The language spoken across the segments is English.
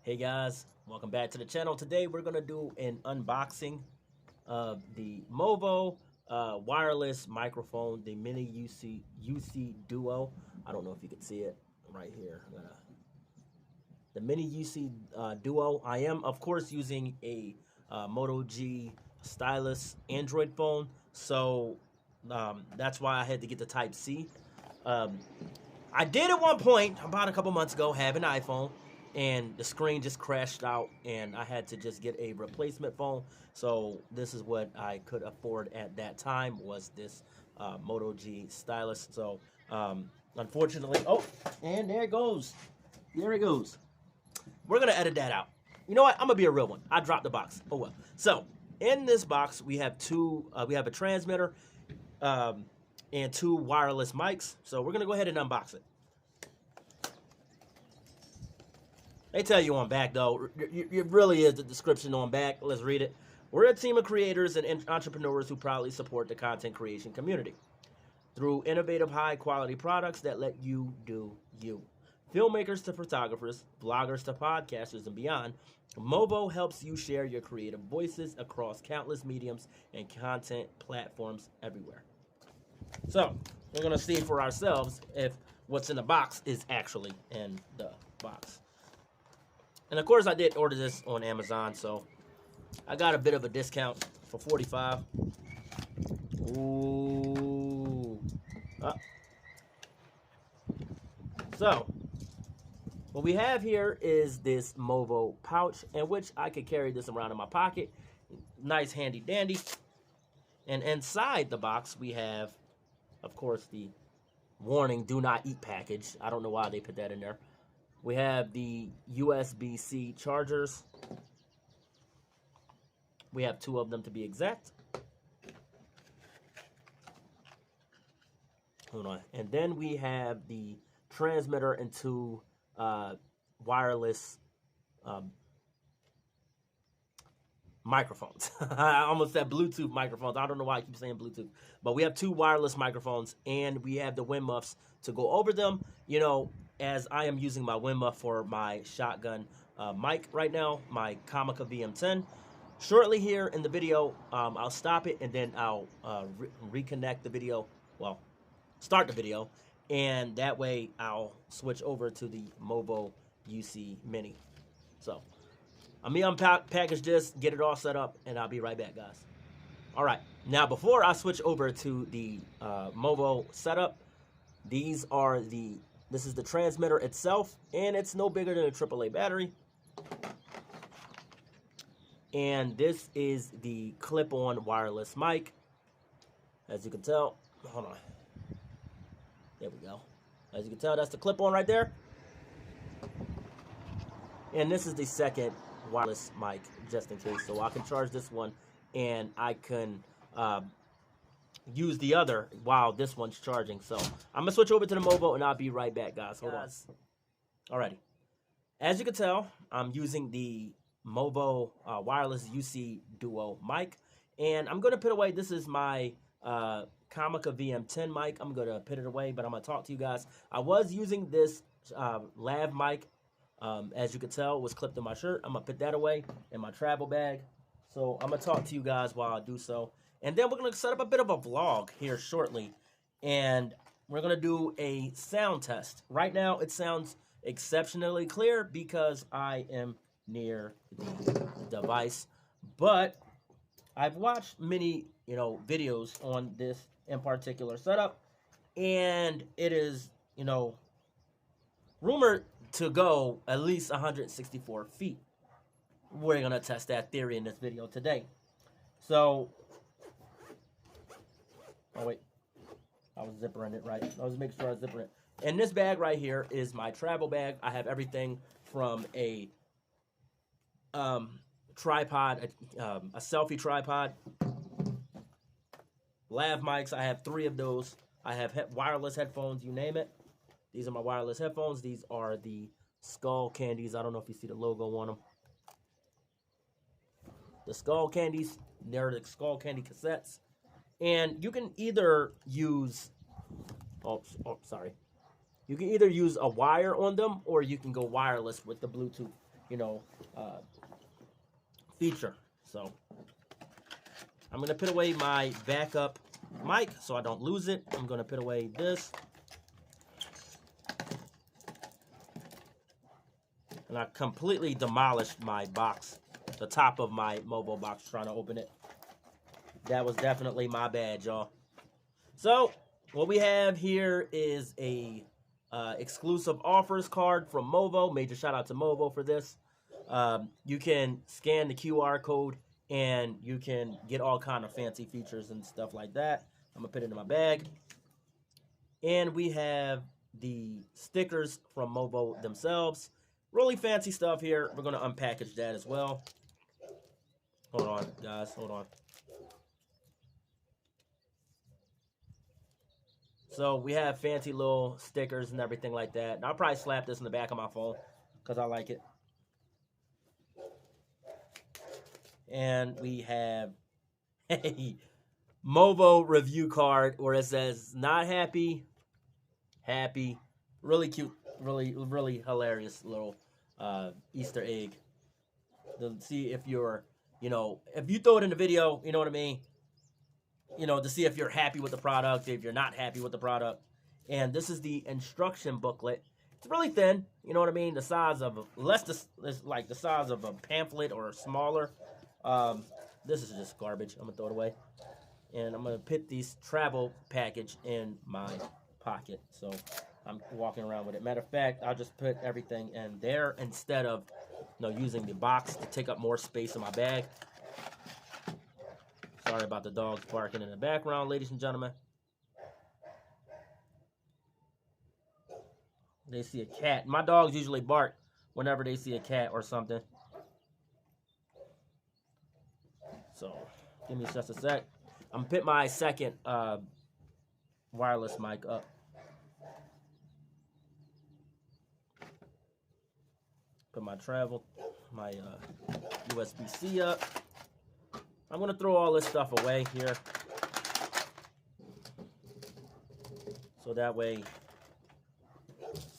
Hey guys, welcome back to the channel. Today we're gonna do an unboxing of the Movo wireless microphone, the Mini UC Duo. I don't know if you can see it right here. The Mini UC Duo. I am of course using a Moto G stylus Android phone, so that's why I had to get the Type C. I did at one point about a couple months ago have an iPhone, and the screen just crashed out, and I had to just get a replacement phone. So this is what I could afford at that time, was this Moto G stylus. So unfortunately, oh, and there it goes. There it goes. We're gonna edit that out. You know what? I'm gonna be a real one. I dropped the box. Oh well. So in this box we have we have a transmitter and two wireless mics. So we're gonna go ahead and unbox it. They tell you on back though. It really is the description on back. Let's read it. We're a team of creators and entrepreneurs who proudly support the content creation community through innovative, high-quality products that let you do you. Filmmakers to photographers, bloggers to podcasters, and beyond, Movo helps you share your creative voices across countless mediums and content platforms everywhere. So we're gonna see for ourselves if what's in the box is actually in the box. And of course I did order this on Amazon, so I got a bit of a discount for $45. Ooh. So what we have here is this Movo pouch, in which I could carry this around in my pocket. Nice handy dandy. And inside the box we have, of course, the warning do not eat package. I don't know why they put that in there. We have the USB-C chargers. We have two of them to be exact. Hold on. And then we have the transmitter and two wireless microphones. I almost said Bluetooth microphones. I don't know why I keep saying Bluetooth. But we have two wireless microphones, and we have the wind muffs to go over them. You know, as I am using my wind muff for my shotgun mic right now, my Comica VM10. Shortly here in the video, I'll stop it, and then I'll reconnect the video. Well, start the video, and that way I'll switch over to the Movo UC Mini. So I'm gonna unpackage this, get it all set up, and I'll be right back, guys. All right, now before I switch over to the Movo setup, this is the transmitter itself, and it's no bigger than a AAA battery. And this is the clip-on wireless mic. As you can tell, hold on. There we go. As you can tell, that's the clip-on right there. And this is the second wireless mic, just in case. So I can charge this one, and I can use the other while this one's charging. So I'm gonna switch over to the Movo, and I'll be right back, guys. Hold on. Alrighty. As you can tell, I'm using the Movo wireless UC Duo mic, and I'm gonna put away. This is my Comica VM10 mic. I'm gonna put it away, but I'm gonna talk to you guys. I was using this lav mic. As you can tell, it was clipped in my shirt. I'm gonna put that away in my travel bag. So I'm gonna talk to you guys while I do so. And then we're gonna set up a bit of a vlog here shortly. And we're gonna do a sound test. Right now it sounds exceptionally clear because I am near the device. But I've watched many, videos on this in particular setup. And it is, rumored to go at least 164 feet. We're gonna test that theory in this video today. So, oh wait, I was zippering it right. I was making sure I was zippering it. And this bag right here is my travel bag. I have everything from a tripod, a selfie tripod, lav mics. I have 3 of those. I have wireless headphones, you name it. These are my wireless headphones. These are the Skull Candies. I don't know if you see the logo on them. The Skull Candies. They're the Skull Candy cassettes. And you can either use... sorry. You can either use a wire on them, or you can go wireless with the Bluetooth you know, feature. So I'm gonna put away my backup mic so I don't lose it. I'm gonna put away this. And I completely demolished my box, the top of my Movo box, trying to open it. That was definitely my bad, y'all. So what we have here is a exclusive offers card from Movo. Major shout out to Movo for this. You can scan the QR code and you can get all kind of fancy features and stuff like that. I'm gonna put it in my bag. And we have the stickers from Movo themselves. Really fancy stuff here. We're gonna unpackage that as well. Hold on, guys. Hold on. So we have fancy little stickers and everything like that. And I'll probably slap this in the back of my phone because I like it. And we have a Movo review card where it says not happy, happy. Really cute, really hilarious little Easter egg. To see if you're, if you throw it in the video, you know what I mean? To see if you're happy with the product, if you're not happy with the product. And this is the instruction booklet. It's really thin, you know what I mean? The size of like the size of a pamphlet or smaller. This is just garbage. I'm gonna throw it away. And I'm gonna put this travel package in my pocket. So I'm walking around with it. Matter of fact, I'll just put everything in there instead of using the box to take up more space in my bag. Sorry about the dogs barking in the background, ladies and gentlemen. They see a cat. My dogs usually bark whenever they see a cat or something. So, give me just a sec. I'm gonna put my second wireless mic up. Put my USB-C up. I'm gonna throw all this stuff away here, so that way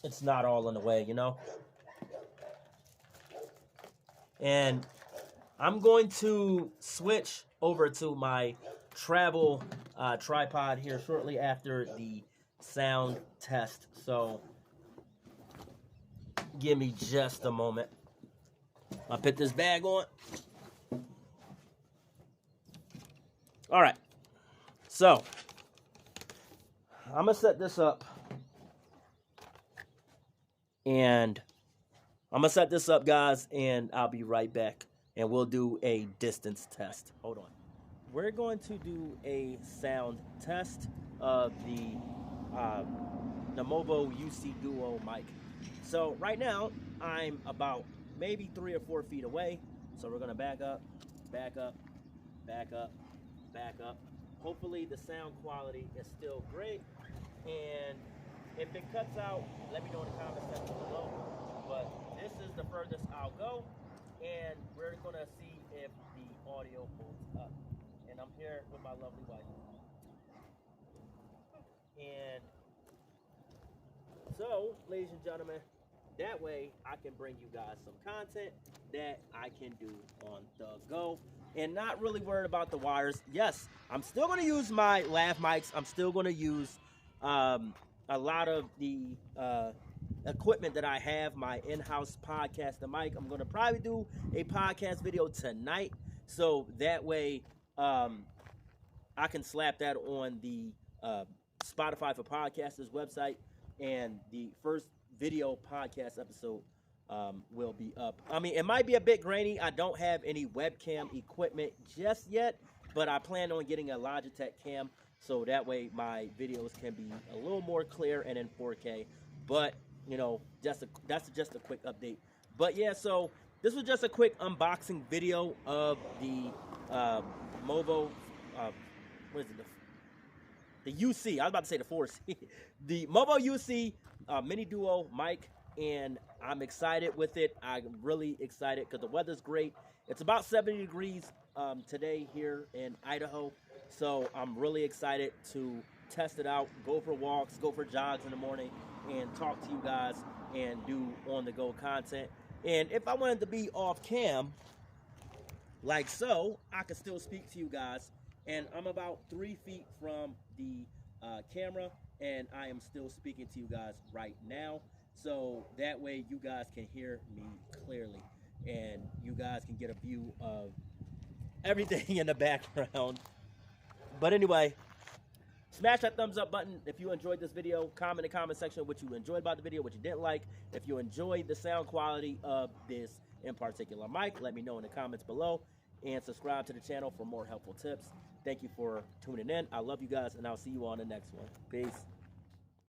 it's not all in the way, And I'm going to switch over to my travel tripod here shortly after the sound test. So give me just a moment. I'll put this bag on. All right. So I'm going to set this up. And I'm going to set this up, guys, and I'll be right back. And we'll do a distance test. Hold on. We're going to do a sound test of the Movo UC Duo mic. So right now, I'm about maybe 3 or 4 feet away. So we're going to back up, back up, back up, back up. Hopefully the sound quality is still great. And if it cuts out, let me know in the comment section below. But this is the furthest I'll go. And we're going to see if the audio holds up. And I'm here with my lovely wife. And so, ladies and gentlemen, that way I can bring you guys some content that I can do on the go. And not really worried about the wires. Yes, I'm still going to use my lav mics. I'm still going to use a lot of the equipment that I have, my in-house podcast, the mic. I'm going to probably do a podcast video tonight. So that way I can slap that on the Spotify for Podcasters website. And the first video podcast episode will be up. I mean, it might be a bit grainy. I don't have any webcam equipment just yet, but I plan on getting a Logitech cam so that way my videos can be a little more clear and in 4K. But, that's just a quick update. But yeah, so this was just a quick unboxing video of the Movo, what is it? The UC, I was about to say the 4C. The Movo UC Mini Duo mic, and I'm excited with it. I'm really excited because the weather's great. It's about 70 degrees today here in Idaho, so I'm really excited to test it out, go for walks, go for jogs in the morning, and talk to you guys and do on-the-go content. And if I wanted to be off cam, like so, I could still speak to you guys. And I'm about 3 feet from the camera, and I am still speaking to you guys right now. So that way you guys can hear me clearly, and you guys can get a view of everything in the background. But anyway, smash that thumbs up button if you enjoyed this video. Comment in the comment section what you enjoyed about the video, what you didn't like. If you enjoyed the sound quality of this in particular mic, let me know in the comments below. And subscribe to the channel for more helpful tips. Thank you for tuning in. I love you guys, and I'll see you on the next one. Peace.